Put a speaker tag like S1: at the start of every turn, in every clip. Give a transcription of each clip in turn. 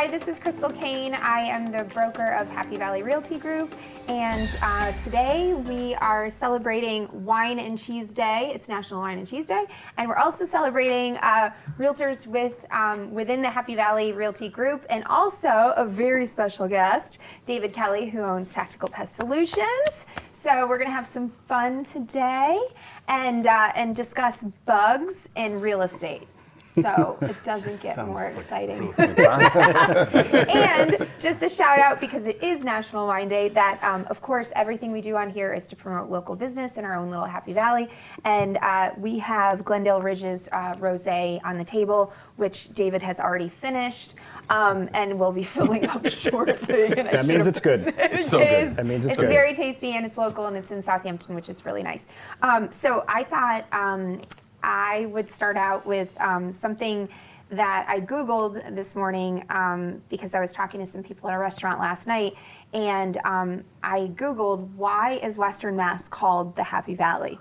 S1: Hi, this is Crystal Kane. I am the broker of Happy Valley Realty Group, and today we are celebrating Wine and Cheese Day. It's National Wine and Cheese Day, and we're also celebrating realtors within the Happy Valley Realty Group, and also a very special guest, David Kelly, who owns Tactical Pest Solutions. So we're going to have some fun today and discuss bugs in real estate. So it doesn't get more exciting. And just a shout out, because it is National Wine Day, that of course everything we do on here is to promote local business in our own little Happy Valley. And we have Glendale Ridge's rosé on the table, which David has already finished. And we'll be filling up shortly.
S2: That means it's good.
S1: It's
S2: so good. That means it's good.
S1: It's very tasty, and it's local, and it's in Easthampton, which is really nice. So I thought I would start out with something that I Googled this morning because I was talking to some people at a restaurant last night, and I Googled, why is Western Mass called the Happy Valley?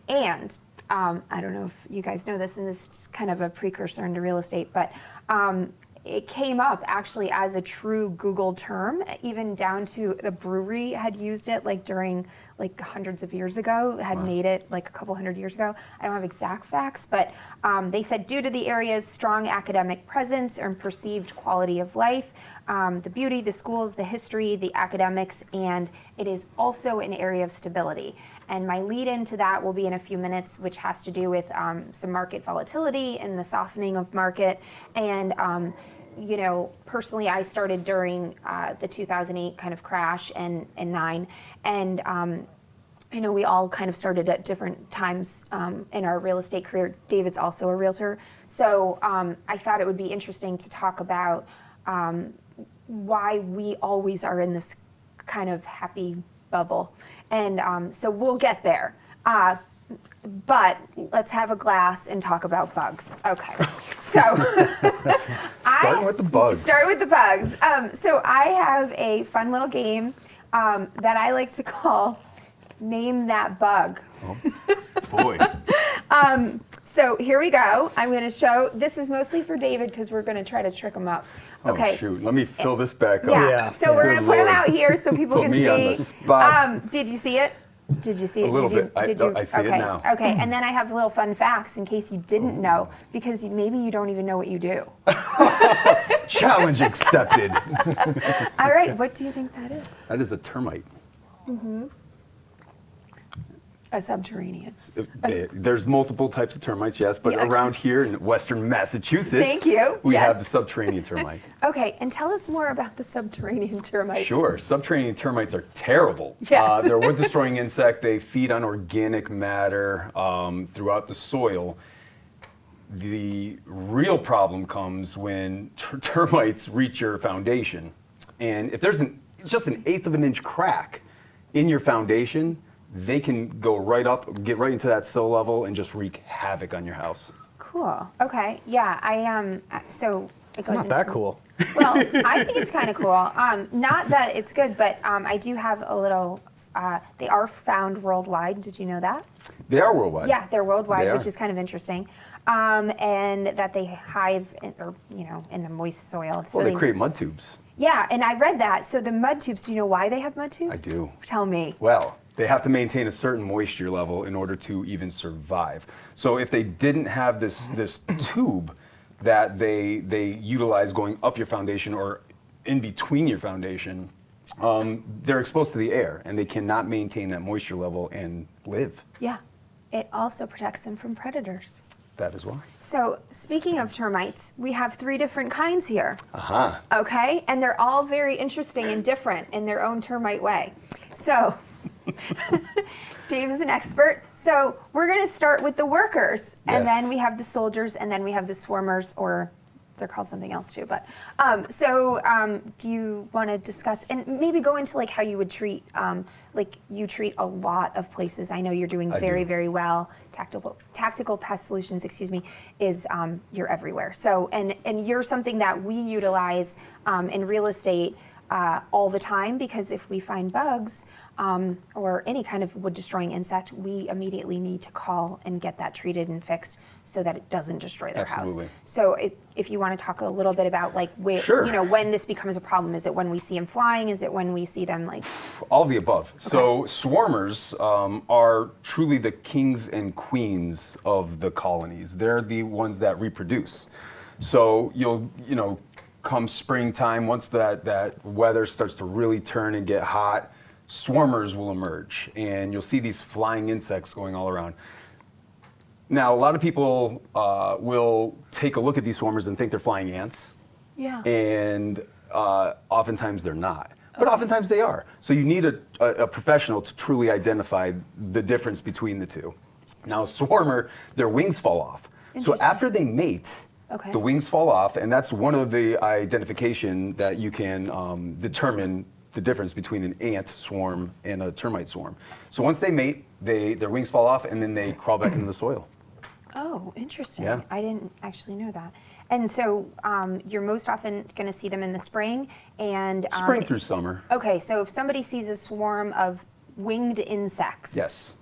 S1: And I don't know if you guys know this, and this is kind of a precursor into real estate, but it came up actually as a true Google term, even down to the brewery had used it during hundreds of years ago, had made it a couple hundred years ago. I don't have exact facts, but they said due to the area's strong academic presence and perceived quality of life, the beauty, the schools, the history, the academics, and it is also an area of stability. And my lead into that will be in a few minutes, which has to do with some market volatility and the softening of market. And personally, I started during the 2008 kind of crash and 9. And we all kind of started at different times in our real estate career. David's also a realtor. So I thought it would be interesting to talk about why we always are in this kind of happy bubble. And so we'll get there. But let's have a glass and talk about bugs. Okay. So
S3: Starting with the bugs.
S1: Start with the bugs. So I have a fun little game that I like to call Name That Bug.
S3: Oh, boy.
S1: So here we go. I'm going to show, this is mostly for David because we're going to try to trick him up. Okay.
S3: Oh, shoot. Let me fill this back up.
S1: Yeah. So we're going to put him out here so people
S3: Put
S1: can
S3: me
S1: see.
S3: on the spot.
S1: Did you see it? Did you see it?
S3: A little bit. I see
S1: okay.
S3: it now.
S1: Okay, and then I have little fun facts in case you didn't know, because maybe you don't even know what you do.
S3: Challenge accepted.
S1: All right, what do you think that is?
S3: That is a termite.
S1: Mm-hmm. A subterranean.
S3: There's multiple types of termites, yes, but around here in western Massachusetts,
S1: thank you.
S3: We have the subterranean termite.
S1: Okay, and tell us more about the subterranean termite.
S3: Sure. Subterranean termites are terrible.
S1: Yes.
S3: They're a wood-destroying insect. They feed on organic matter throughout the soil. The real problem comes when termites reach your foundation. And if there's just an eighth of an inch crack in your foundation, they can go right up, get right into that sill level, and just wreak havoc on your house.
S1: Cool. Okay. Yeah. So
S2: it's not that cool.
S1: Well, I think it's kind of cool. Not that it's good, but I do have a little. They are found worldwide. Did you know that?
S3: They are worldwide.
S1: Yeah, they're worldwide,
S3: They
S1: which
S3: are.
S1: is kind of interesting. And that they hive in the moist soil.
S3: Well, they create mud tubes.
S1: Yeah, and I read that. So the mud tubes. Do you know why they have mud tubes?
S3: I do.
S1: Tell me.
S3: Well, they have to maintain a certain moisture level in order to even survive. So if they didn't have this tube that they utilize going up your foundation or in between your foundation, they're exposed to the air and they cannot maintain that moisture level and live.
S1: Yeah, it also protects them from predators.
S3: That is why.
S1: So speaking of termites, we have 3 different kinds here.
S3: Uh-huh.
S1: Okay, and they're all very interesting and different in their own termite way. So Dave is an expert. So we're going to start with the workers, and then we have the soldiers, and then we have the swarmers, or they're called something else too. But do you want to discuss and maybe go into how you would treat, you treat a lot of places. I know you're doing very well. Tactical Pest Solutions, is you're everywhere. So and you're something that we utilize in real estate all the time, because if we find bugs, or any kind of wood-destroying insect, we immediately need to call and get that treated and fixed so that it doesn't destroy their
S3: Absolutely.
S1: house. So if you want to talk a little bit about like where,
S3: Sure.
S1: when this becomes a problem, is it when we see them flying? Is it when we see them like?
S3: All of the above. Okay. So swarmers are truly the kings and queens of the colonies. They're the ones that reproduce. So come springtime, once that weather starts to really turn and get hot, swarmers will emerge, and you'll see these flying insects going all around. Now, a lot of people will take a look at these swarmers and think they're flying ants.
S1: Yeah.
S3: And oftentimes they're not. But oftentimes they are. So you need a professional to truly identify the difference between the two. Now, a swarmer, their wings fall off. So after they mate, the wings fall off, and that's one of the identification that you can determine the difference between an ant swarm and a termite swarm. So once they mate, their wings fall off, and then they crawl back into the soil.
S1: Oh, interesting.
S3: Yeah.
S1: I didn't actually know that. And so you're most often going to see them in the spring and
S3: Spring through summer.
S1: Okay, so if somebody sees a swarm of winged insects,
S3: Yes.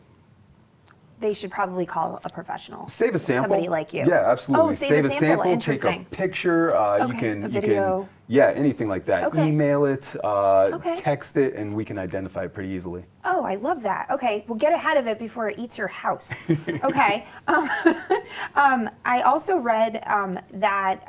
S1: they should probably call a professional.
S3: Save a sample.
S1: Somebody like you.
S3: Yeah, absolutely.
S1: Oh, save a sample.
S3: take a
S1: Interesting.
S3: picture.
S1: Okay,
S3: You can
S1: a video.
S3: anything like that.
S1: Okay.
S3: Email it,
S1: Okay.
S3: text it, and we can identify it pretty easily.
S1: Oh, I love that. Okay, well, get ahead of it before it eats your house. Okay. I also read that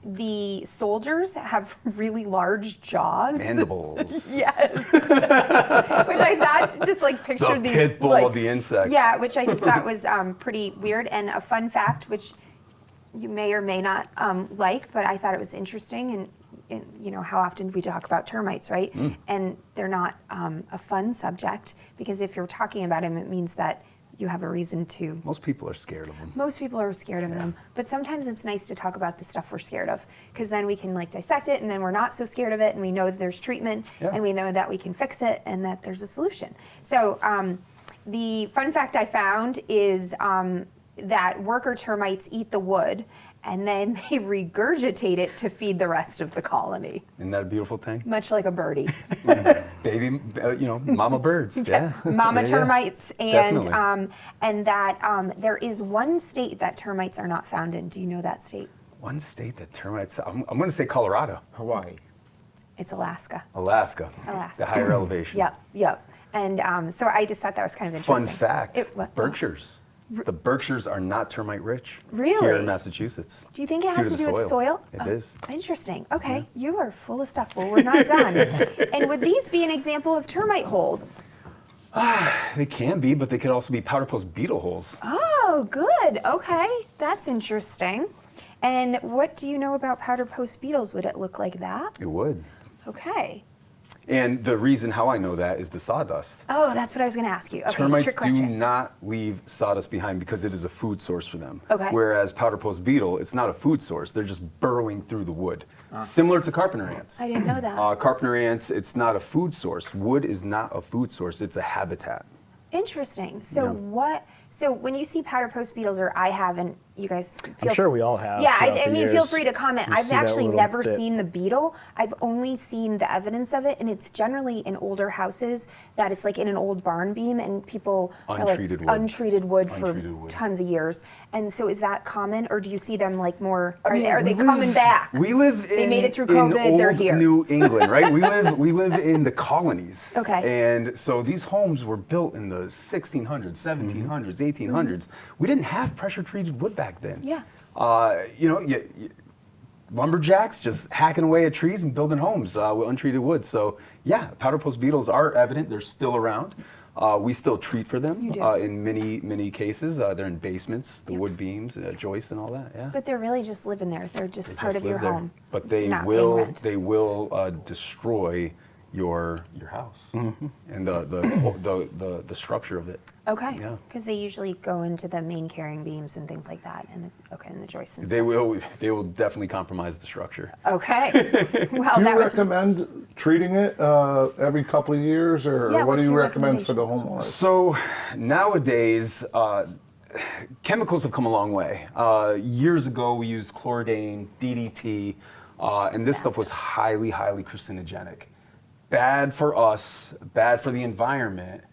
S1: the soldiers have really large jaws.
S3: Mandibles.
S1: Yes. Which I thought, just like
S3: The
S1: pictured these.
S3: pit bull
S1: like,
S3: of the insect.
S1: Yeah, which I just thought was pretty weird. And a fun fact, which you may or may not like, but I thought it was interesting. And how often we talk about termites, right? And they're not a fun subject, because if you're talking about them, it means that you have a reason to.
S3: Most people are scared of them.
S1: Most people are scared of them, but sometimes it's nice to talk about the stuff we're scared of, because then we can like dissect it, and then we're not so scared of it, and we know that there's treatment, and we know that we can fix it, and that there's a solution. So the fun fact I found is that worker termites eat the wood, and then they regurgitate it to feed the rest of the colony.
S3: Isn't that a beautiful thing?
S1: Much like a birdie.
S3: Baby, mama birds. Yeah.
S1: Mama
S3: Yeah.
S1: termites,
S3: Definitely.
S1: and that there is one state that termites are not found in. Do you know that state?
S3: One state that termites, I'm going to say Colorado.
S4: Hawaii.
S1: It's Alaska.
S3: Alaska.
S1: Alaska.
S3: The higher elevation.
S1: Yep. And so I just thought that was kind of
S3: Fun
S1: interesting.
S3: fact, Berkshires. The Berkshires are not termite rich.
S1: Really?
S3: Here in Massachusetts.
S1: Do you think it has to do with soil?
S3: It is.
S1: Interesting. Okay, you are full of stuff. Well, we're not done. And would these be an example of termite holes?
S3: They can be, but they could also be powder post beetle holes.
S1: Oh, good. Okay, that's interesting. And what do you know about powder post beetles? Would it look like that?
S3: It would.
S1: Okay.
S3: And the reason how I know that is the sawdust.
S1: Oh, that's what I was going to ask you. Okay,
S3: Termites
S1: trick
S3: do
S1: question.
S3: not leave sawdust behind because it is a food source for them.
S1: Okay.
S3: Whereas powder post beetle, it's not a food source. They're just burrowing through the wood. Similar to carpenter ants.
S1: I didn't know that.
S3: Carpenter ants, it's not a food source. Wood is not a food source. It's a habitat.
S1: Interesting. So So when you see powder post beetles, or I have, and you guys feel
S2: I'm sure we all have.
S1: Yeah,
S2: throughout
S1: I
S2: the
S1: mean, feel
S2: years.
S1: free to comment.
S2: You
S1: I've
S2: see that
S1: actually
S2: little
S1: never
S2: bit.
S1: seen the beetle. I've only seen the evidence of it, and it's generally in older houses that it's like in an old barn beam, and people are like
S3: Untreated wood.
S1: untreated wood for
S3: Untreated wood.
S1: tons of years. And so is that common, or do you see them like more, are,
S3: mean,
S1: are they
S3: we
S1: coming
S3: live-
S1: back?
S3: We live in,
S1: They made it through
S3: in
S1: COVID, they're
S3: old
S1: here.
S3: New England, right? we live in the colonies.
S1: Okay.
S3: And so these homes were built in the 1600s, 1700s, 1800s. We didn't have pressure treated wood back then.
S1: Yeah.
S3: Lumberjacks just hacking away at trees and building homes with untreated wood. So yeah, powder post beetles are evident. They're still around. We still treat for them
S1: You do.
S3: in many cases. They're in basements, the wood beams, joists, and all that. Yeah.
S1: But they're really just living there. They're just
S3: They
S1: part
S3: just
S1: of your
S3: live there.
S1: home.
S3: But they
S1: not paying
S3: will
S1: rent.
S3: destroy your house and the structure of it.
S1: Okay.
S3: Yeah.
S1: Because they usually go into the main carrying beams and things like that, and the joists and
S3: They will definitely compromise the structure.
S1: Okay. Well,
S4: Do
S1: that
S4: you
S1: was
S4: recommend treating it every couple of years, or
S1: Yeah,
S4: what
S1: what's
S4: do you
S1: your
S4: recommend for the homeowners?
S3: So nowadays, chemicals have come a long way. Years ago, we used chlordane, DDT, and this stuff was highly carcinogenic. bad for us, bad for the environment,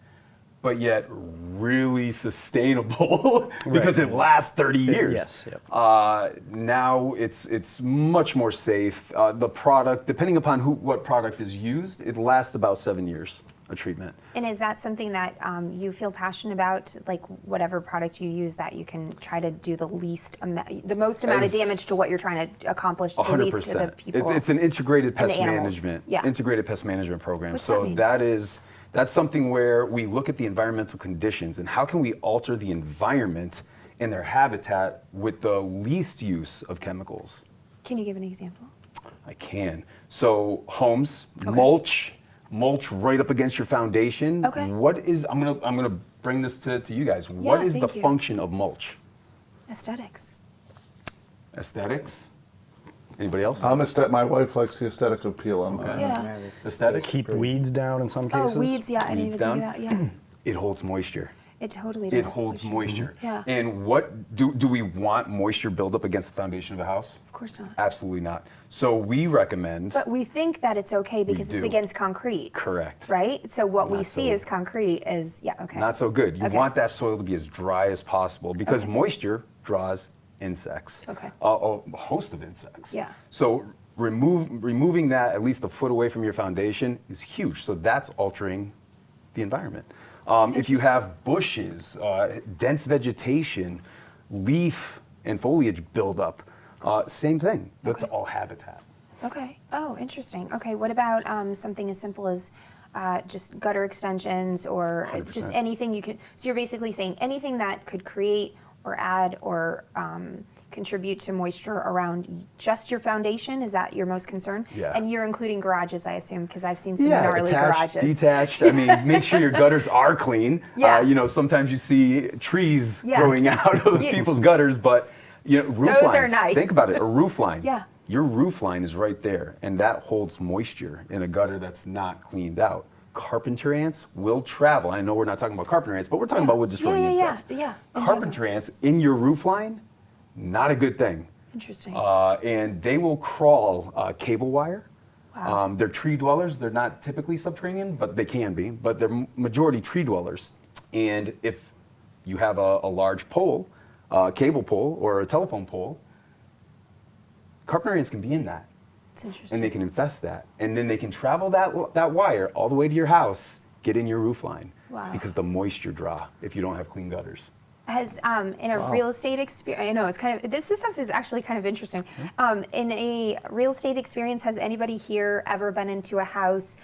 S3: but yet really sustainable because it lasts 30 years.
S2: Yes. Yep.
S3: Now it's much more safe. The product, depending upon what product is used, it lasts about 7 years, a treatment.
S1: And is that something that you feel passionate about, like whatever product you use, that you can try to do the most amount of damage to what you're trying to accomplish, the
S3: 100%.
S1: least to the people?
S3: It's an integrated
S1: and
S3: pest
S1: the animals.
S3: management,
S1: Yeah.
S3: integrated pest management program.
S1: What's
S3: So
S1: that mean?
S3: that's something where we look at the environmental conditions and how can we alter the environment and their habitat with the least use of chemicals.
S1: Can you give an example?
S3: I can. So homes, mulch right up against your foundation.
S1: Okay.
S3: I'm gonna bring this to you guys. What is the
S1: thank you.
S3: function of mulch?
S1: Aesthetics.
S3: Aesthetics? Anybody else?
S4: My wife likes the aesthetic of PLM.
S1: Yeah.
S3: Aesthetics?
S2: Keep weeds down in some cases.
S1: Oh, weeds, yeah, I didn't
S3: Weeds
S1: even think
S3: down?
S1: of that, yeah.
S3: It holds moisture.
S1: It totally does.
S3: It holds moisture.
S1: Yeah.
S3: And what do we want moisture buildup against the foundation of a house?
S1: Of course not.
S3: Absolutely not. So we recommend.
S1: But we think that it's okay because it's
S3: do.
S1: against concrete.
S3: Correct.
S1: Right? So what we
S3: Not
S1: see
S3: so-
S1: as concrete is, okay.
S3: Not so good. You
S1: Okay.
S3: want that soil to be as dry as possible because
S1: Okay.
S3: moisture draws insects.
S1: Okay.
S3: A host of insects.
S1: Yeah.
S3: So removing that at least a foot away from your foundation is huge. So that's altering the environment. If you have bushes, dense vegetation, leaf and foliage buildup, same thing. That's all habitat.
S1: Okay. Oh, interesting. Okay. What about something as simple as just gutter extensions or just
S3: 100%.
S1: anything you could? So you're basically saying anything that could create or add or contribute to moisture around just your foundation. Is that your most concern?
S3: Yeah.
S1: And you're including garages, I assume, because I've seen some gnarly
S3: attached,
S1: garages.
S3: detached. I mean, make sure your gutters are clean.
S1: Yeah.
S3: Sometimes you see trees
S1: Yeah.
S3: growing out of
S1: Yeah.
S3: people's gutters, but roof
S1: Those
S3: lines.
S1: are nice.
S3: Think about it, a roof line.
S1: Yeah.
S3: Your roof line is right there, and that holds moisture in a gutter that's not cleaned out. Carpenter ants will travel. I know we're not talking about carpenter ants, but we're talking about wood destroying insects.
S1: Yeah.
S3: Carpenter ants in your roof line, not a good thing.
S1: Interesting.
S3: And they will crawl cable wire.
S1: Wow.
S3: They're tree dwellers. They're not typically subterranean, but they can be. But they're majority tree dwellers. And if you have a large pole, cable pole, or a telephone pole, carpenter ants can be in that.
S1: It's interesting.
S3: And they can infest that. And then they can travel that wire all the way to your house, get in your roof line.
S1: Wow.
S3: Because the moisture draw if you don't have clean gutters.
S1: Has in a real estate experience, I know it's kind of this stuff is actually kind of interesting. In a real estate experience, has anybody here ever been into a house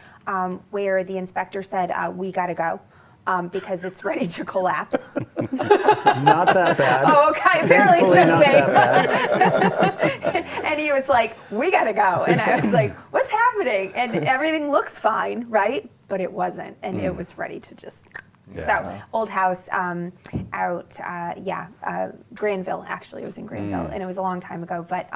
S1: where the inspector said, "We got to go"? Because it's ready to collapse.
S2: Not that bad.
S1: Oh, okay. Apparently it's
S2: Thankfully,
S1: just
S2: not
S1: me.
S2: that bad.
S1: And he was like, "We gotta go," and I was like, "What's happening?" And everything looks fine, right? But it wasn't, and it was ready to just.
S3: Yeah.
S1: So old house out, Granville. Actually, it was in Granville, and it was a long time ago. But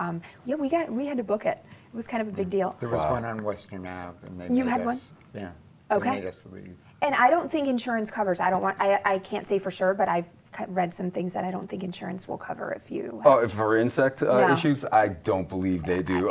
S1: we had to book it. It was kind of a big deal.
S5: There was one on Western Ave, and they
S1: You
S5: made
S1: had
S5: us,
S1: one?
S5: Yeah.
S1: Okay.
S5: They made us leave.
S1: And I don't think insurance covers. I can't say for sure, but I've read some things that I don't think insurance will cover if you.
S3: Oh, for insect
S1: No.
S3: issues, I don't believe they do.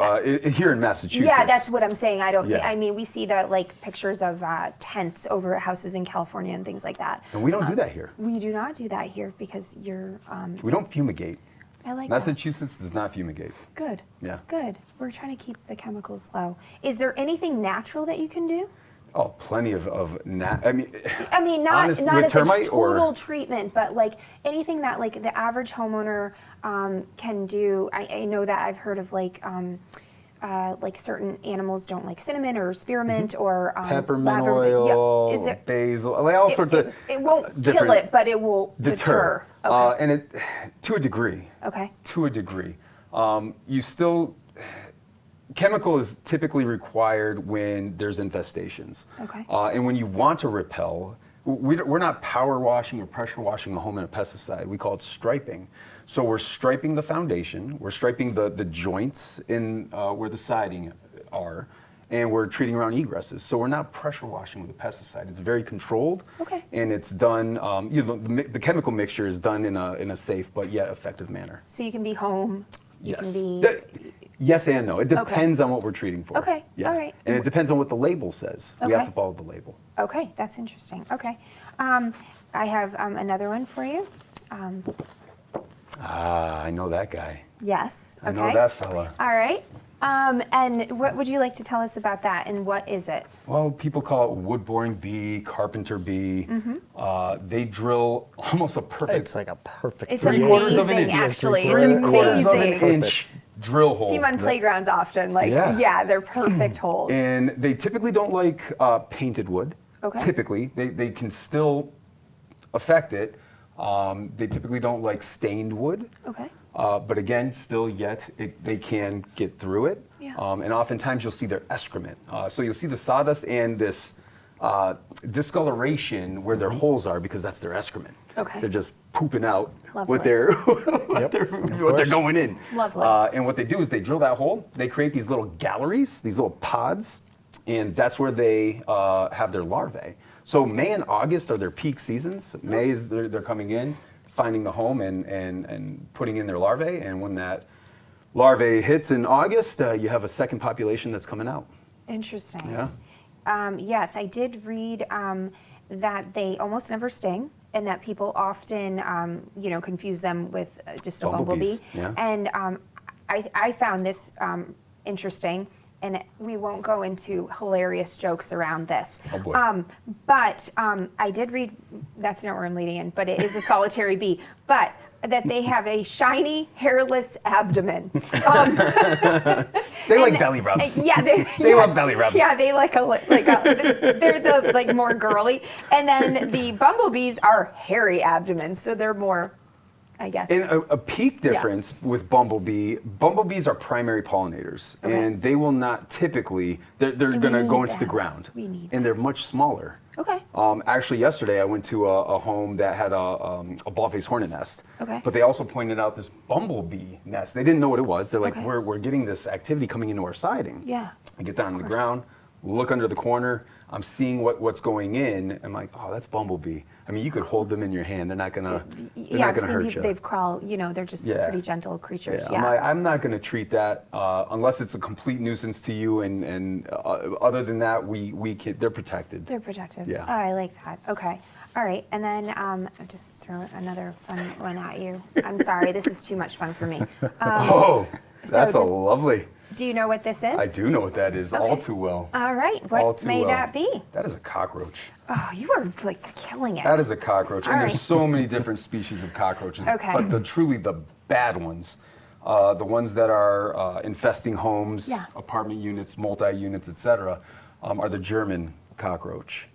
S3: Here in Massachusetts.
S1: Yeah, that's what I'm saying. I don't think,
S3: Yeah.
S1: I mean, we see the pictures of tents over houses in California and things like that.
S3: And we don't do that here.
S1: We do not do that here because you're.
S3: We don't fumigate.
S1: I like
S3: Massachusetts does not fumigate.
S1: that. Good.
S3: Yeah.
S1: Good. We're trying to keep the chemicals low. Is there anything natural that you can do?
S3: Oh, plenty of I mean,
S1: I mean, not
S3: honestly,
S1: not
S3: with
S1: as
S3: termite
S1: a
S3: or-
S1: total treatment, but anything that the average homeowner can do. I know that I've heard of certain animals don't like cinnamon or spearmint or
S3: peppermint
S1: lavender.
S3: oil,
S1: Yeah. Is there,
S3: basil, all sorts of.
S1: it won't kill
S3: different-
S1: it, but it will deter. Okay.
S3: And it, to a degree.
S1: Okay.
S3: To a degree. You still. Chemical is typically required when there's infestations.
S1: Okay.
S3: And when you want to repel, we're not power washing or pressure washing a home in a pesticide. We call it striping. So we're striping the foundation, we're striping the joints in where the siding are, and we're treating around egresses. So we're not pressure washing with a pesticide. It's very controlled.
S1: Okay.
S3: And it's done, the chemical mixture is done in a safe but yet effective manner.
S1: So you can be home. You
S3: Yes.
S1: can be.
S3: Yes and no. It depends on what we're treating for.
S1: Okay,
S3: Yeah.
S1: all right.
S3: And it depends on what the label says. We have
S1: Okay.
S3: to follow the label.
S1: Okay, that's interesting. Okay. I have another one for you.
S3: I know that guy.
S1: Yes.
S3: I
S1: Okay.
S3: know that fella.
S1: All right. And what would you like to tell us about that, and what is it?
S3: Well, people call it wood boring bee, carpenter bee. They drill almost a perfect
S2: It's like a perfect.
S1: It's
S3: 3/4 of an
S1: amazing,
S3: inch.
S1: actually. It's
S3: 3/4 of an
S1: amazing.
S3: inch drill hole.
S1: See them on playgrounds often. Like,
S3: Yeah.
S1: yeah, they're perfect holes.
S3: And they typically don't like painted wood.
S1: Okay.
S3: Typically, they can still affect it. They typically don't like stained wood.
S1: Okay.
S3: But again, still yet, they can get through it.
S1: Yeah.
S3: And oftentimes you'll see their excrement. So you'll see the sawdust and this discoloration where their holes are because that's their excrement.
S1: Okay.
S3: They're just pooping out
S1: Lovely.
S3: what they're what they're going in.
S1: Lovely.
S3: And what they do is they drill that hole. They create these little galleries, these little pods, and that's where they have their larvae. So May and August are their peak seasons. May is they're coming in, finding the home and putting in their larvae. And when that larvae hits in August, you have a second population that's coming out.
S1: Interesting.
S3: Yeah.
S1: Yes, I did read that they almost never sting, and that people often, confuse them with just a bumblebee.
S3: Bumblebees, yeah.
S1: And I found this interesting, and we won't go into hilarious jokes around this.
S3: Oh, boy.
S1: But I did read, that's not where I'm leading in, but it is a solitary bee, but that they have a shiny, hairless abdomen.
S3: They like belly rubs.
S1: Yeah,
S3: They love belly rubs.
S1: Yeah, they they're the more girly, and then the bumblebees are hairy abdomens, so they're more, I guess.
S3: And a peak difference with bumblebees are primary pollinators,
S1: Okay.
S3: and they will not typically, they're
S1: And
S3: going
S1: we
S3: to go
S1: need
S3: into the
S1: that.
S3: ground.
S1: We need
S3: and they're much smaller.
S1: Okay.
S3: Actually, yesterday I went to a home that had a bald-faced hornet nest.
S1: Okay.
S3: But they also pointed out this bumblebee nest. They didn't know what it was. They're like,
S1: Okay.
S3: we're getting this activity coming into our siding.
S1: Yeah.
S3: I get down on the ground, look under the corner. I'm seeing what's going in. I'm like, oh, that's bumblebee. I mean, you could hold them in your hand. They're not gonna. They're
S1: Yeah,
S3: not
S1: I've
S3: gonna
S1: seen
S3: hurt
S1: people,
S3: you.
S1: they've crawled, they're just
S3: Yeah.
S1: pretty gentle creatures.
S3: Yeah, I'm not going to treat that unless it's a complete nuisance to you. And other than that, they're protected.
S1: They're protective.
S3: Yeah.
S1: Oh, I like that. Okay. All right. And then I'll just throw another fun one at you. I'm sorry, this is too much fun for me.
S3: Oh, that's
S1: just-
S3: lovely.
S1: Do you know what this is?
S3: I do know what that is all
S1: Okay.
S3: too well.
S1: All right.
S3: All
S1: What
S3: too
S1: may
S3: well.
S1: that be?
S3: That is a cockroach.
S1: Oh, you are like killing it.
S3: That is a cockroach.
S1: All
S3: And
S1: right.
S3: there's so many different species of cockroaches.
S1: Okay.
S3: But truly the bad ones, the ones that are infesting homes,
S1: Yeah.
S3: apartment units, multi-units, etc., are the German cockroach.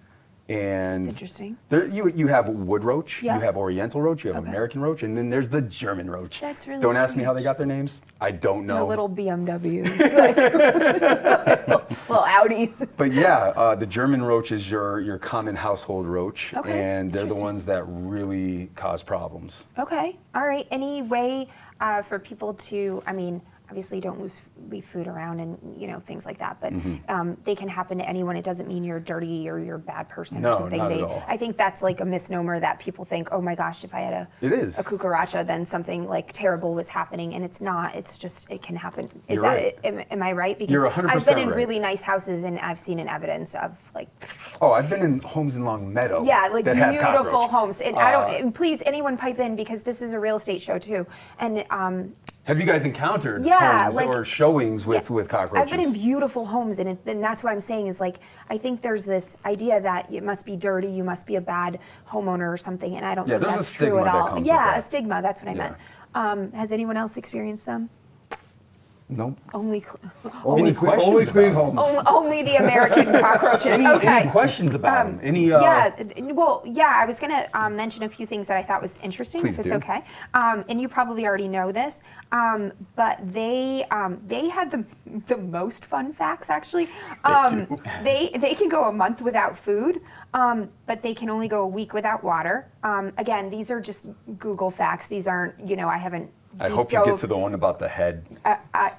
S3: And
S1: That's interesting.
S3: there, you have wood roach,
S1: Yeah.
S3: you have oriental roach, you have
S1: Okay.
S3: American roach, and then there's the German roach.
S1: That's really
S3: Don't ask me how
S1: strange.
S3: they got their names. I don't know.
S1: The little BMWs, like, just like little Audis.
S3: But yeah, the German roach is your common household roach,
S1: Okay,
S3: and they're the
S1: interesting.
S3: ones that really cause problems.
S1: Okay. All right. Any way for people to, obviously don't leave food around and, things like that, but they can happen to anyone. It doesn't mean you're dirty or you're a bad person
S3: No,
S1: or something.
S3: not at all.
S1: I think that's like a misnomer that people think, oh my gosh, if I had
S3: It is.
S1: a cucaracha, then something like terrible was happening, and it's not. It's just, it can happen. Is
S3: You're
S1: that
S3: right.
S1: it? Am I right? Because
S3: You're 100%
S1: I've been in
S3: right.
S1: really nice houses and I've seen an evidence of like,
S3: Oh, I've been in homes in Long Meadow.
S1: yeah, like
S3: that have
S1: beautiful
S3: cockroach.
S1: homes. And I don't, and please, anyone pipe in, because this is a real estate show too. And
S3: Have you guys encountered
S1: Yeah,
S3: homes
S1: like-
S3: or showings with
S1: Yeah.
S3: cockroaches?
S1: I've been in beautiful homes, and that's what I'm saying is like, I think there's this idea that it must be dirty, you must be a bad homeowner or something, and I don't
S3: Yeah,
S1: think
S3: there's a
S1: that's true
S3: stigma
S1: at
S3: that
S1: all.
S3: comes with
S1: Yeah,
S3: that.
S1: a stigma, that's what I
S3: Yeah.
S1: meant. Has anyone else experienced them?
S4: Nope.
S1: Only
S4: Only
S3: questions
S4: only clean
S3: about
S4: homes.
S1: only the American cockroaches.
S3: any
S1: Okay.
S3: questions about them? Any?
S1: I was going to mention a few things that I thought was interesting,
S3: Please
S1: if it's
S3: do.
S1: okay. And you probably already know this, but they had the most fun facts actually.
S3: do.
S1: They can go a month without food, but they can only go a week without water. Again, these are just Google facts. These aren't, I haven't
S3: I hope you get to the one about the head.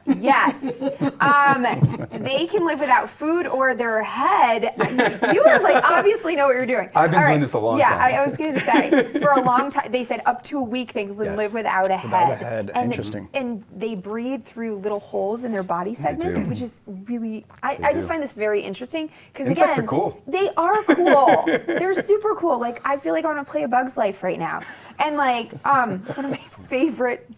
S1: Yes. They can live without food or their head. You are like obviously know what you're doing.
S3: I've been doing this a long time.
S1: Yeah, I was going to say, for a long time, they said up to a week they can live without a head.
S2: Without a head, interesting.
S1: And they breathe through little holes in their body segments, which is really, I just find this very interesting. Because
S3: Insects
S1: again,
S3: are cool.
S1: they are cool. They're super cool. Like, I feel like I want to play A Bug's Life right now. And like, one of my favorite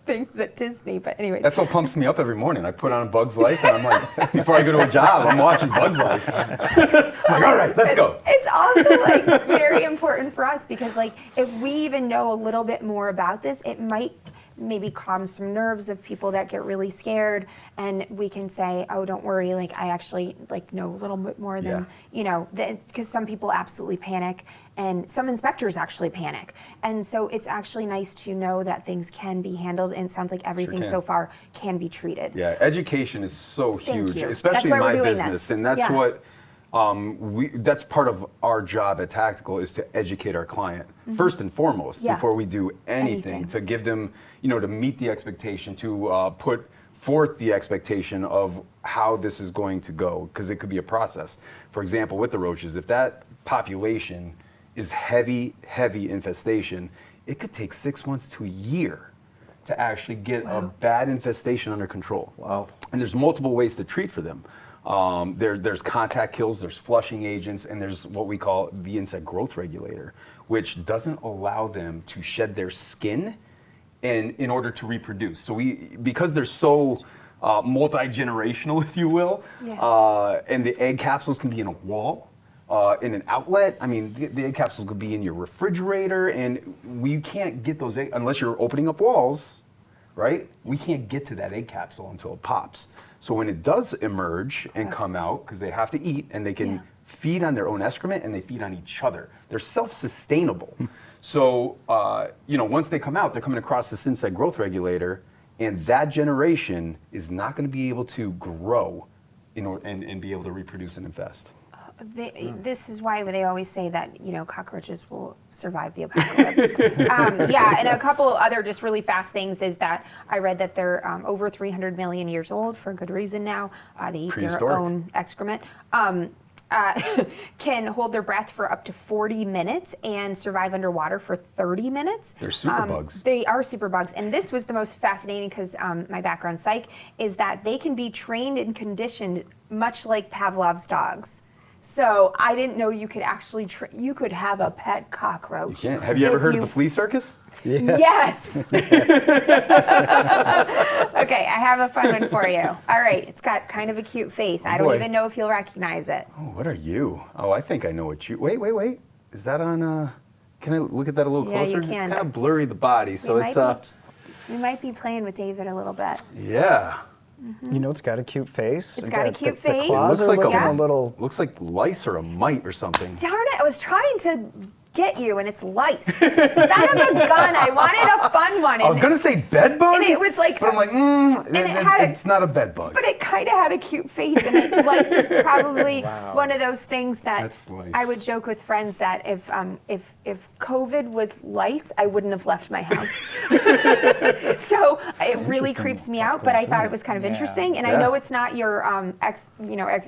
S1: things at Disney, but anyway.
S3: That's what pumps me up every morning. I put on Bug's Life and I'm like, before I go to a job, I'm watching Bug's Life. I'm like, all right, let's go.
S1: It's also like very important for us because like if we even know a little bit more about this, it might maybe calm some nerves of people that get really scared, and we can say, oh, don't worry, like I actually like know a little bit more than because some people absolutely panic and some inspectors actually panic, and so it's actually nice to know that things can be handled, and it sounds like everything so far can be treated.
S3: Yeah, education is so huge,
S1: you.
S3: especially in my business,
S1: this.
S3: and that's what that's part of our job at Tactical is to educate our client first and foremost before we do anything. To give them, to meet the expectation, to put forth the expectation of how this is going to go, because it could be a process. For example, with the roaches, if that population is heavy infestation, it could take 6 months to a year to actually get a bad infestation under control.
S4: Wow.
S3: And there's multiple ways to treat for them. There's contact kills, there's flushing agents, and there's what we call the insect growth regulator, which doesn't allow them to shed their skin in order to reproduce. So because they're so multi-generational, if you will, and the egg capsules can be in a wall, in an outlet. I mean, the egg capsules could be in your refrigerator, and we can't get those eggs unless you're opening up walls, right? We can't get to that egg capsule until it pops. So when it does emerge and come out, because they have to eat and they can feed on their own excrement and they feed on each other, they're self-sustainable. So, once they come out, they're coming across this insect growth regulator, and that generation is not going to be able to grow and be able to reproduce and infest.
S1: This is why they always say that, cockroaches will survive the apocalypse. And a couple other just really fast things is that I read that they're over 300 million years old for good reason now. They eat their own excrement. Can hold their breath for up to 40 minutes and survive underwater for 30 minutes.
S3: They're superbugs.
S1: They are superbugs. And this was the most fascinating because my background psych is that they can be trained and conditioned much like Pavlov's dogs. So I didn't know you could actually you could have a pet cockroach.
S3: You can. Have you ever heard of the flea circus?
S1: Yes. Okay, I have a fun one for you. All right, it's got kind of a cute face. I don't even know if you'll recognize it.
S3: Oh, what are you? Oh, I think I know what you. Wait. Is that on? Can I look at that a little closer?
S1: You can.
S3: It's kind of blurry, the body, so
S1: We might be playing with David a little bit.
S3: Yeah.
S2: It's got a cute face.
S1: It's got a cute
S2: the
S1: face.
S2: claws
S3: Looks
S2: are
S3: like
S2: looking a little.
S3: Looks like lice or a mite or something.
S1: Darn it, I was trying to get you, and it's lice. Son of a gun, I wanted a fun one.
S3: I was going to say bed bug,
S1: and it was like,
S3: but I'm like, it's not a bed bug.
S1: But it kind of had a cute face, and lice is probably one of those things that I would joke with friends that if COVID was lice, I wouldn't have left my house. So it really creeps me out, but I thought it was kind of interesting, and I know it's not your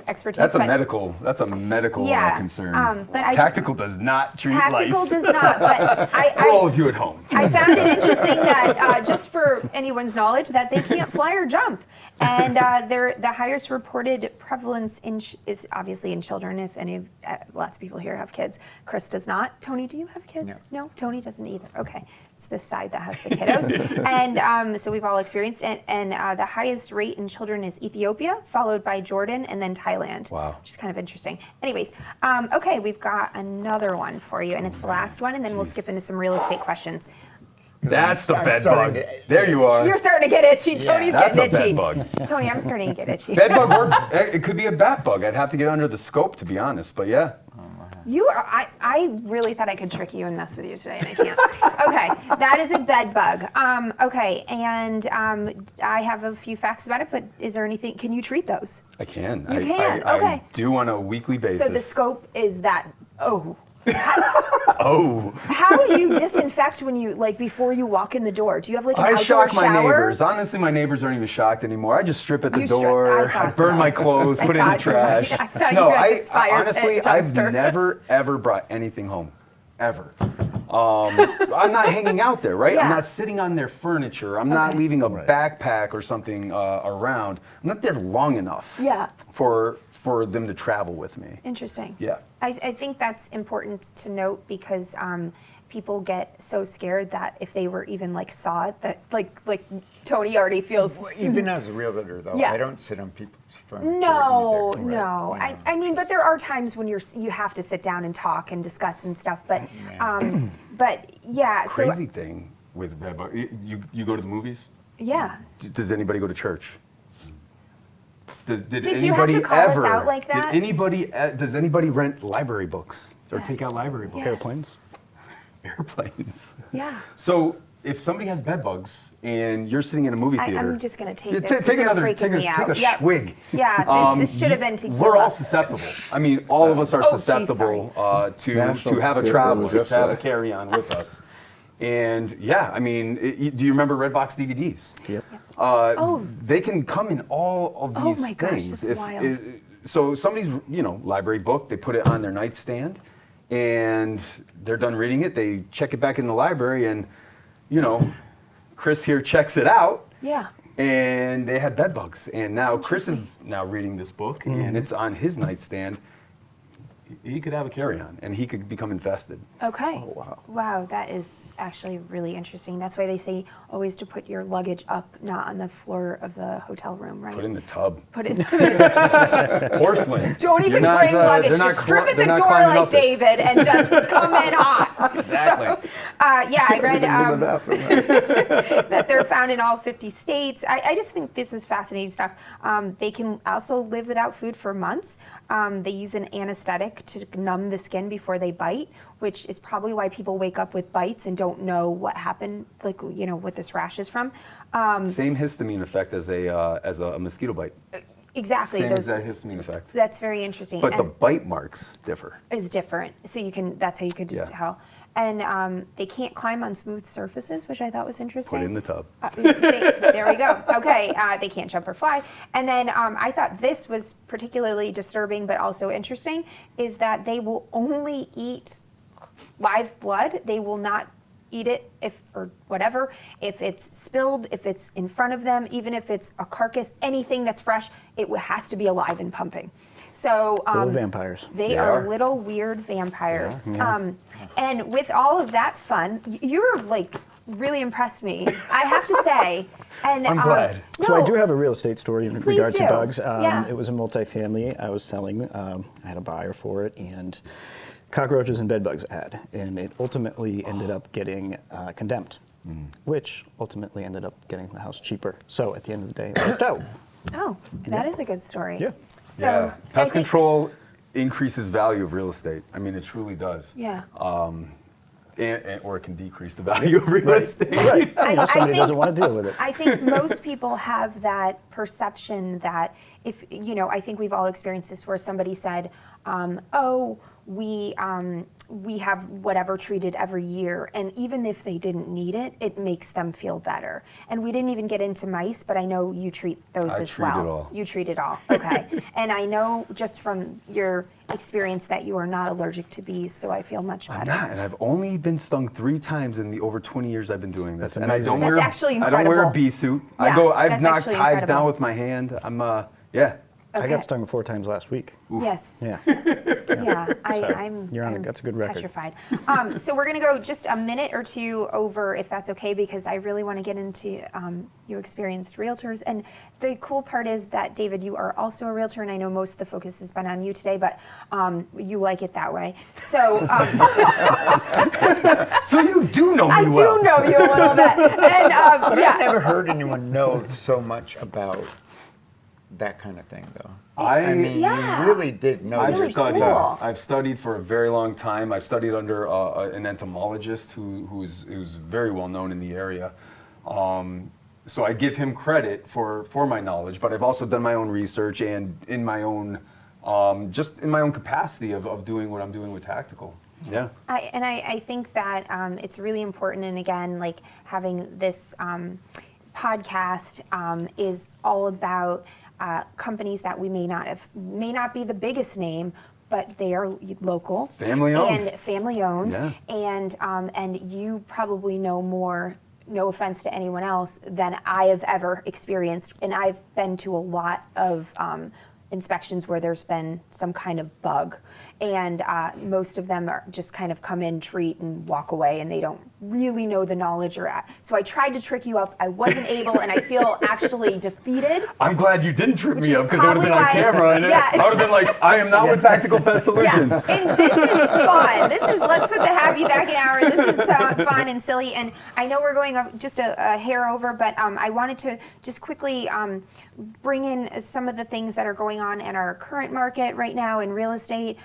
S1: expertise.
S3: That's a medical concern.
S1: But
S3: Tactical does not treat lice.
S1: Tactical does not, but
S3: for all of you at home.
S1: I found it interesting that just for anyone's knowledge, that they can't fly or jump, and the highest reported prevalence is obviously in children. If lots of people here have kids, Chris does not. Tony, do you have kids? No, Tony doesn't either. Okay, it's this side that has the kiddos, and so we've all experienced it. And the highest rate in children is Ethiopia, followed by Jordan, and then Thailand.
S3: Wow,
S1: which is kind of interesting. Anyways, okay, we've got another one for you, and it's the last one, and then we'll skip into some real estate questions.
S3: That's the bed bug. There you are.
S1: You're starting to get itchy. Tony's
S3: that's
S1: getting itchy.
S3: a bed bug.
S1: Tony, I'm starting to get itchy.
S3: Bed bug, or it could be a bat bug. I'd have to get under the scope to be honest, but yeah.
S1: You are. I really thought I could trick you and mess with you today, and I can't. Okay, that is a bed bug. Okay, and I have a few facts about it, but is there anything? Can you treat those?
S3: I can.
S1: You can. Okay.
S3: I do on a weekly basis.
S1: So the scope is that. Oh.
S3: Oh.
S1: How do you disinfect when you, like, before you walk in the door? Do you have like an
S3: I
S1: outdoor
S3: shock
S1: shower?
S3: my neighbors. Honestly, my neighbors aren't even shocked anymore. I just strip at the
S1: You strip-
S3: door.
S1: I
S3: I
S1: thought
S3: burn
S1: so.
S3: my clothes, put it in the
S1: thought you might-
S3: trash.
S1: I thought you
S3: No,
S1: had
S3: I
S1: this fire
S3: honestly,
S1: pit
S3: I've
S1: dumpster.
S3: never ever brought anything home, ever. I'm not hanging out there, right?
S1: Yeah.
S3: I'm not sitting on their furniture. I'm not
S1: Okay.
S3: leaving a backpack or something around. I'm not there long enough.
S1: Yeah.
S3: For them to travel with me.
S1: Interesting.
S3: Yeah.
S1: I think that's important to note because people get so scared that if they were even like saw it, that like Tony already feels.
S5: Even as a realtor, though,
S1: Yeah.
S5: I don't sit on people's furniture
S1: No,
S5: either.
S1: no.
S5: You know,
S1: I mean, but there are times when you have to sit down and talk and discuss and stuff. But but yeah.
S3: Crazy thing with bed bugs. You go to the movies?
S1: Yeah.
S3: Does anybody go to church? Did
S1: Did you have
S3: anybody
S1: to call us
S3: ever?
S1: out like that?
S3: Does anybody rent library books or take out library books?
S1: Yes.
S2: Airplanes?
S3: Airplanes.
S1: Yeah.
S3: So if somebody has bed bugs and you're sitting in a movie theater,
S1: I'm just gonna take
S3: Yeah,
S1: this. 'cause
S3: take
S1: you're
S3: another,
S1: freaking
S3: take a
S1: me out.
S3: swig.
S1: Yeah, this should have been tequila.
S3: We're all susceptible. I mean, all of us are
S1: Oh, geez,
S3: susceptible to
S4: National
S3: have a
S4: Spirit
S3: traveler,
S4: was
S3: to have a
S4: yesterday.
S3: carry-on with us. And yeah, I mean, do you remember Redbox DVDs?
S2: Yep.
S3: They can come in all of these
S1: Oh my gosh,
S3: things.
S1: that's wild.
S3: So somebody's, library book, they put it on their nightstand, and they're done reading it. They check it back in the library, and Chris here checks it out.
S1: Yeah.
S3: And they had bed bugs, and now Chris is now reading this book, and it's on his nightstand. He could have a carry-on, and he could become infested.
S1: Okay.
S2: Oh, wow.
S1: Wow, that is actually really interesting. That's why they say always to put your luggage up, not on the floor of the hotel room, right?
S3: Put it in the tub.
S1: Put it.
S3: Porcelain.
S1: Don't even
S3: You're not,
S1: bring luggage.
S3: they're not
S1: Just strip at the
S3: they're not
S1: door
S3: climbing
S1: like
S3: up it.
S1: David and just come in hot.
S3: Exactly.
S1: So, yeah, I read
S4: Everything's in the bathroom.
S1: that they're found in all 50 states. I just think this is fascinating stuff. They can also live without food for months. They use an anesthetic to numb the skin before they bite, which is probably why people wake up with bites and don't know what happened, like, what this rash is from.
S3: Same histamine effect as a mosquito bite.
S1: Exactly.
S3: Same exact histamine effect.
S1: That's very interesting.
S3: But the
S1: And
S3: bite marks differ.
S1: is different. So that's how you could just
S3: Yeah.
S1: tell. And they can't climb on smooth surfaces, which I thought was interesting.
S3: Put it in the tub.
S1: There we go. Okay, they can't jump or fly. And then I thought this was particularly disturbing, but also interesting, is that they will only eat live blood. They will not eat it if it's spilled, if it's in front of them, even if it's a carcass, anything that's fresh, it has to be alive and pumping. So
S2: Little vampires.
S1: they are little weird vampires. And with all of that fun, you're like really impressed me, I have to say. And
S3: I'm glad.
S2: So I
S1: no,
S2: do have a real estate story in
S1: Please
S2: regards
S1: do.
S2: to bugs.
S1: Yeah.
S2: It was a multifamily I was selling. I had a buyer for it, and cockroaches and bed bugs I had. And it ultimately ended up getting condemned, which ultimately ended up getting the house cheaper. So at the end of the day, it worked out.
S1: Oh, that is a good story.
S2: Yeah.
S1: So
S3: Yeah.
S1: I
S3: Pest
S1: think-
S3: control increases value of real estate. I mean, it truly does.
S1: Yeah.
S3: Or it can decrease the value of real estate.
S2: Right.
S1: I
S2: Somebody
S1: think-
S2: doesn't want to deal with it.
S1: I think most people have that perception that if, I think we've all experienced this where somebody said, we have whatever treated every year, and even if they didn't need it, it makes them feel better. And we didn't even get into mice, but I know you treat those
S3: I
S1: as
S3: treat
S1: well.
S3: it all.
S1: You treat it all, okay. And I know just from your experience that you are not allergic to bees, so I feel much better.
S3: I'm not, and I've only been stung 3 times in the over 20 years I've been doing this.
S2: That's
S3: And I don't
S2: amazing.
S3: wear
S1: That's actually
S3: I don't wear a
S1: incredible.
S3: bee suit.
S1: Yeah,
S3: I've
S1: that's
S3: knocked
S1: actually
S3: hives
S1: incredible.
S3: down with my hand. Yeah.
S2: I
S1: Okay.
S2: got stung 4 times last week.
S1: Yes.
S2: Yeah.
S1: Yeah, I'm.
S2: That's a good record.
S1: Petrified. So we're gonna go just a minute or two over, if that's okay, because I really want to get into you experienced realtors. And the cool part is that David, you are also a realtor, and I know most of the focus has been on you today, but you like it that way. So
S3: So you do know me
S1: I
S3: well.
S1: do know you a little bit, and
S5: I've
S1: yeah.
S5: never heard anyone know so much about that kind of thing, though.
S3: I
S5: mean,
S1: Yeah.
S5: you really did know
S3: I've
S5: your
S1: really
S3: studied.
S1: cool.
S3: I've studied for a very long time. I've studied under an entomologist who's very well known in the area. So I give him credit for my knowledge, but I've also done my own research and in my own just in my own capacity of doing what I'm doing with Tactical. Yeah.
S1: I think that it's really important, and again, like having this podcast is all about companies that we may not be the biggest name, but they are local,
S3: Family owned.
S1: and family owned,
S3: Yeah.
S1: and you probably know more. No offense to anyone else, than I have ever experienced, and I've been to a lot of inspections where there's been some kind of bug, and most of them are just kind of come in, treat, and walk away, and they don't really know the knowledge you're at. So I tried to trick you up. I wasn't able, and I feel actually defeated.
S3: I'm glad you didn't trip
S1: Which
S3: me
S1: is
S3: up, because I would have been on
S1: probably why-
S3: camera, and
S1: Yeah.
S3: I would have been like, I am not with Tactical Pest Solutions.
S1: Yeah, and this is fun. Let's put the happy back in hour. This is fun and silly, and I know we're going up just a hair over, but I wanted to just quickly bring in some of the things that are going on in our current market right now in real estate,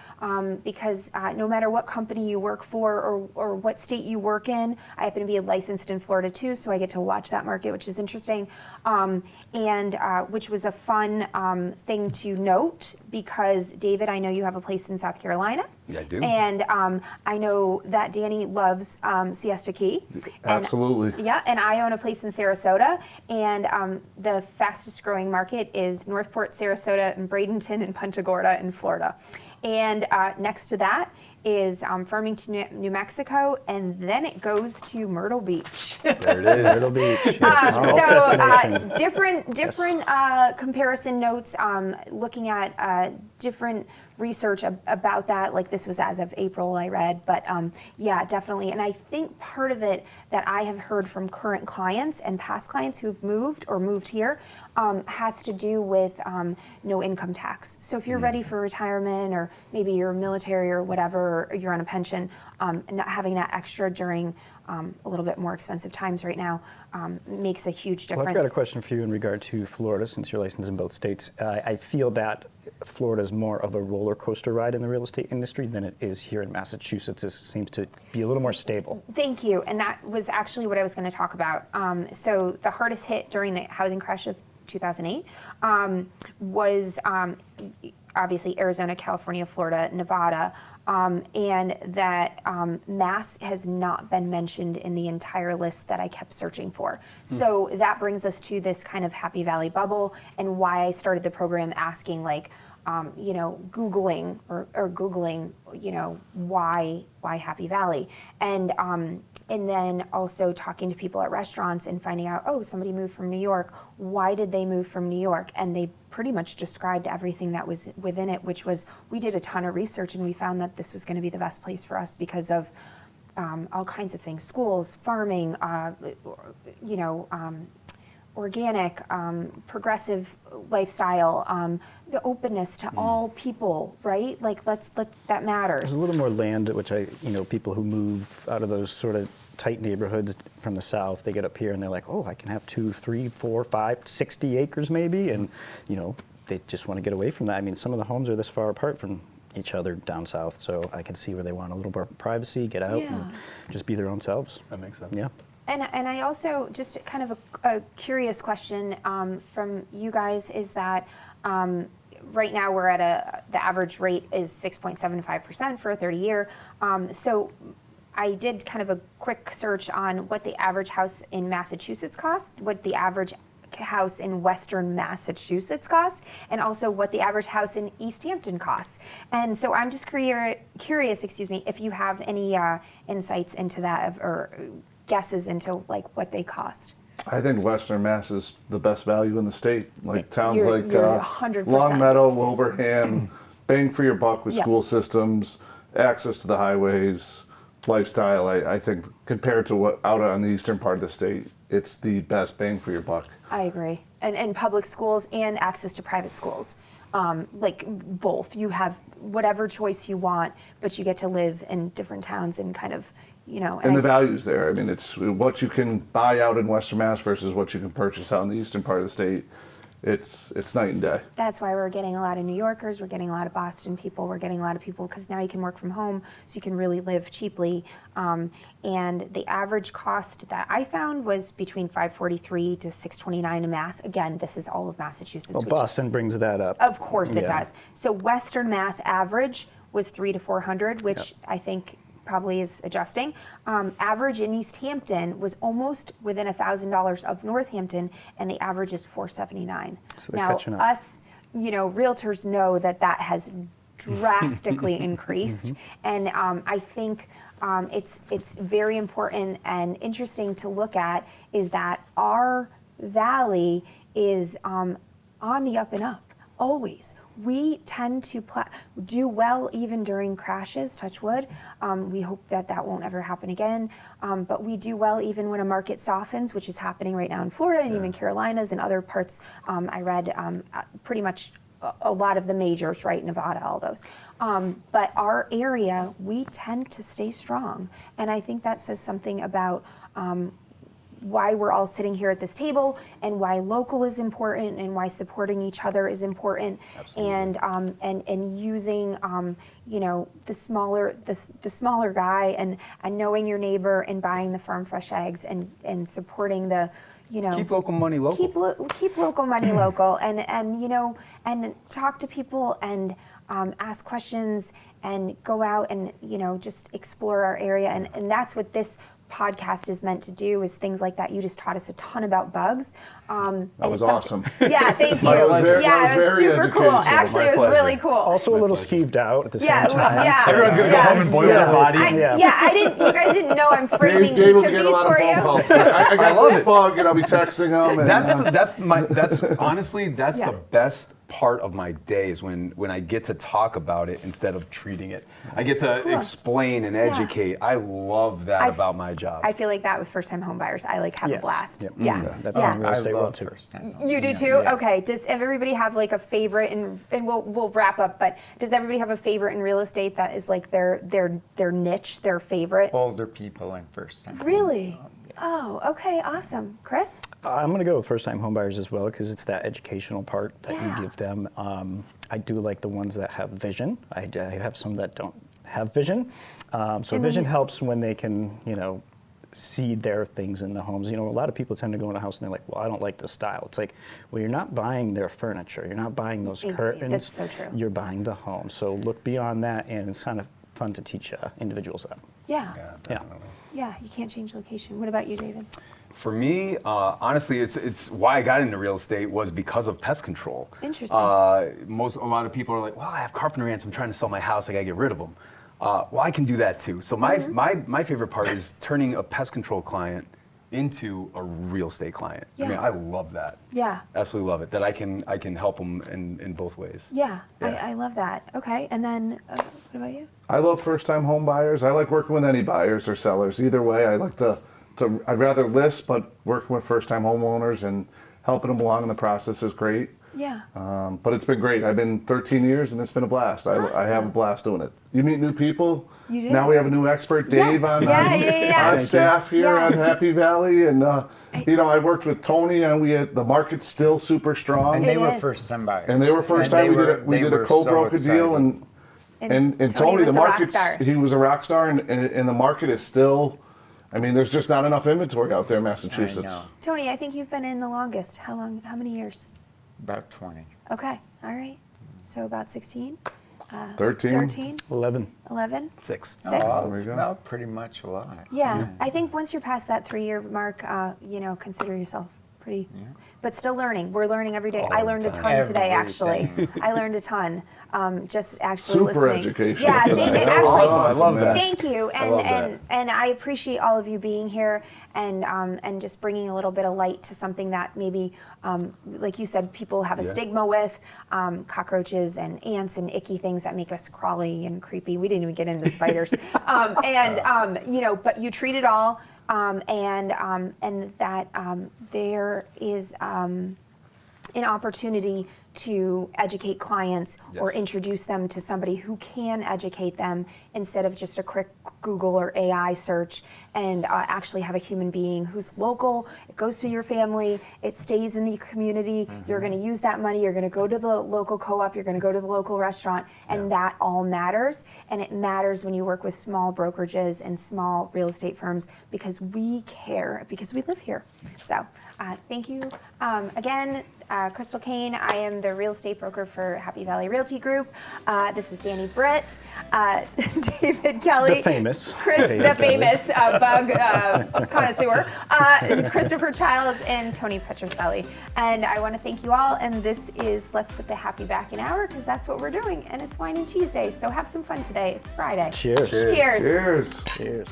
S1: because no matter what company you work for or what state you work in, I happen to be licensed in Florida too, so I get to watch that market, which is interesting, and which was a fun thing to note, because David, I know you have a place in South Carolina.
S3: Yeah, I do.
S1: And I know that Danny loves Siesta Key. And-
S4: Absolutely.
S1: yeah, and I own a place in Sarasota, and the fastest growing market is Northport, Sarasota, and Bradenton and Punta Gorda in Florida. And next to that is Farmington, New Mexico, and then it goes to Myrtle Beach.
S3: There it is.
S2: Myrtle Beach. Yes. Golf destination.
S1: Different comparison notes, looking at different research about that. Like this was as of April, I read, but yeah, definitely. And I think part of it that I have heard from current clients and past clients who've moved or moved here has to do with no income tax. So if you're ready for retirement, or maybe you're military or whatever, or you're on a pension, not having that extra during a little bit more expensive times right now makes a huge difference.
S2: Well, I've got a question for you in regard to Florida, since you're licensed in both states. I feel that Florida is more of a roller coaster ride in the real estate industry than it is here in Massachusetts. It seems to be a little more stable.
S1: Thank you, and that was actually what I was going to talk about. So the hardest hit during the housing crash of 2008 was obviously Arizona, California, Florida, Nevada, and that Mass has not been mentioned in the entire list that I kept searching for. So that brings us to this kind of Happy Valley bubble, and why I started the program asking, like, Googling or Googling, why Happy Valley, and then also talking to people at restaurants and finding out, oh, somebody moved from New York. Why did they move from New York? And they pretty much described everything that was within it, which was, we did a ton of research and we found that this was going to be the best place for us because of all kinds of things: schools, farming, organic, progressive lifestyle, the openness to all people, right? Like, let that matters.
S2: There's a little more land, which people who move out of those sort of tight neighborhoods from the south, they get up here and they're like, oh, I can have 2, 3, 4, 5, 60 acres maybe, and they just want to get away from that. I mean, some of the homes are this far apart from each other down south, so I can see where they want a little more privacy, get out, and just be their own selves.
S3: That makes sense.
S2: Yeah.
S1: And I also, just kind of a curious question from you guys is that right now we're at the average rate is 6.75% for a 30-year. So I did kind of a quick search on what the average house in Massachusetts costs, what the average house in Western Massachusetts costs, and also what the average house in Easthampton costs. And so I'm just curious, if you have any insights into that or guesses into like what they cost.
S4: I think Western Mass is the best value in the state. Like towns
S1: You're
S4: like
S1: 100%.
S4: Longmeadow, Wilbraham, bang for your buck with
S1: Yep.
S4: school systems, access to the highways, lifestyle. I think compared to what out on the eastern part of the state, it's the best bang for your buck.
S1: I agree. And public schools and access to private schools. Like both. You have whatever choice you want, but you get to live in different towns and kind of,
S4: And the value's there. I mean, it's what you can buy out in Western Mass versus what you can purchase out in the eastern part of the state. It's night and day.
S1: That's why we're getting a lot of New Yorkers, we're getting a lot of Boston people, we're getting a lot of people because now you can work from home, so you can really live cheaply. And the average cost that I found was between $543 to $629 a Mass. Again, this is all of Massachusetts.
S2: Well,
S1: which-
S2: Boston brings that up.
S1: Of course it
S2: Yeah.
S1: does. So Western Mass average was $300 to $400, which I think probably is adjusting. Average in Easthampton was almost within $1,000 of Northampton, and the average is $479.
S2: So they're
S1: Now,
S2: catching up.
S1: us, realtors know that has drastically increased, and I think it's very important and interesting to look at is that our valley is on the up and up, always. We tend to do well even during crashes, touch wood. We hope that won't ever happen again. But we do well even when a market softens, which is happening right now in Florida and even Carolinas and other parts. I read pretty much a lot of the majors, right? Nevada, all those. But our area, we tend to stay strong. And I think that says something about why we're all sitting here at this table and why local is important and why supporting each other is important.
S3: Absolutely.
S1: And using the smaller guy and knowing your neighbor and buying the farm fresh eggs and supporting the
S3: Keep local money local.
S1: keep local money local and talk to people and ask questions and go out and just explore our area, and that's what this podcast is meant to do, is things like that. You just taught us a ton about bugs.
S4: That was awesome.
S1: Yeah, thank you.
S4: That was very
S1: Super cool.
S4: educational.
S1: Actually, it was
S3: pleasure.
S1: really cool.
S2: Also a little skeeved out at the same
S1: Yeah,
S2: time.
S1: yeah.
S3: Everyone's gonna go home and boil their body.
S1: You guys didn't know I'm framing
S4: Dave
S1: each
S4: will
S1: of
S4: get
S1: these
S4: a lot of
S1: for
S4: phone
S1: you.
S4: calls. I got
S3: love
S4: this
S3: it.
S4: bug, and I'll be texting them. And,
S3: That's honestly that's
S1: Yeah.
S3: the best part of my day is when I get to talk about it instead of treating it. I get to explain and educate. I love that about my job.
S1: I feel like that with first-time home buyers. I have a
S2: Yes.
S1: blast.
S2: Yep.
S1: Yeah.
S2: That's
S1: Yeah.
S2: in real
S5: I
S2: estate world
S5: love
S2: too.
S5: first-time.
S1: You do too? Okay. Does everybody have like a favorite, and we'll wrap up, but does everybody have a favorite in real estate that is like their niche, their favorite?
S5: Older people and first-time.
S1: Really? Oh, okay, awesome. Chris?
S2: I'm going to go with first-time homebuyers as well because it's that educational part that
S1: Yeah.
S2: you give them. I do like the ones that have vision. I have some that don't have vision. So
S1: And when
S2: vision
S1: you
S2: helps when they can, see their things in the homes. A lot of people tend to go in a house and they're like, well, I don't like this style. It's like, well, you're not buying their furniture. You're not buying those curtains.
S1: That's so true.
S2: You're buying the home. So look beyond that, and it's kind of fun to teach individuals that.
S1: Yeah.
S2: Yeah.
S1: Yeah, you can't change location. What about you, David?
S3: For me, honestly, it's why I got into real estate was because of pest control.
S1: Interesting.
S3: A lot of people are like, well, I have carpenter ants. I'm trying to sell my house. I gotta get rid of them. Well, I can do that too. So my favorite part is turning a pest control client into a real estate client. I mean,
S1: Yeah.
S3: I love that.
S1: Yeah.
S3: Absolutely love it. That I can help them in both ways.
S1: Yeah,
S3: Yeah.
S1: I love that. Okay, and then what about you?
S4: I love first-time home buyers. I like working with any buyers or sellers. Either way, I like to I'd rather list, but working with first-time homeowners and helping them along in the process is great.
S1: Yeah.
S4: But it's been great. I've been 13 years, and it's been a blast. I have a
S1: Awesome.
S4: blast doing it. You meet new people.
S1: You do.
S4: Now we have a new expert, Dave, on
S1: Yeah.
S4: staff here
S1: Yeah.
S4: on Happy Valley, and I worked with Tony, and the market's still super strong.
S5: And they
S1: It
S5: were
S1: is.
S5: first-time buyers.
S4: And they were first time we did a co-broker deal, and Tony,
S1: was
S4: the
S1: a rock
S4: market's
S1: star.
S4: he was a rock star, and the market is still. I mean, there's just not enough inventory out there in Massachusetts.
S5: I know.
S1: Tony, I think you've been in the longest. How long? How many years?
S5: About 20.
S1: Okay, all right. So about 16?
S4: 13.
S1: 13?
S2: 11.
S1: 11?
S3: 6.
S1: 6?
S4: There we go.
S5: Well, pretty much a lot.
S1: Yeah, I think once you're past that 3-year mark, consider yourself pretty, but still learning. We're learning every day.
S3: All
S1: I
S3: the
S1: learned a
S3: time.
S1: ton today, actually.
S5: Everything.
S1: I learned a ton. Just actually
S4: Super
S1: listening.
S4: educational
S1: Yeah,
S4: today.
S1: thank you.
S4: That was
S1: Actually,
S3: awesome. I love that.
S1: Thank you,
S3: I love that.
S1: and I appreciate all of you being here and just bringing a little bit of light to something that maybe, like you said, people have a stigma with cockroaches and ants and icky things that make us crawly and creepy. We didn't even get into spiders, but you treat it all, and that there is an opportunity to educate clients or introduce them to somebody who can educate them instead of just a quick Google or AI search, and actually have a human being who's local. It goes to your family, it stays in the community. You're going to use that money, you're going to go to the local co-op, you're going to go to the local restaurant, and that all matters. And it matters when you work with small brokerages and small real estate firms, because we care, because we live here. So thank you again, Crystal Kane. I am I'm the real estate broker for Happy Valley Realty Group. This is Danny Britt, David Kelly.
S2: The famous.
S1: The famous bug connoisseur, Christopher Childs, and Tony Petrucelli. And I want to thank you all. And this is Let's Put the Happy Back in Hour, because that's what we're doing. And it's Wine and Cheese Day. So have some fun today. It's Friday.
S2: Cheers.
S1: Cheers.
S4: Cheers.
S2: Cheers.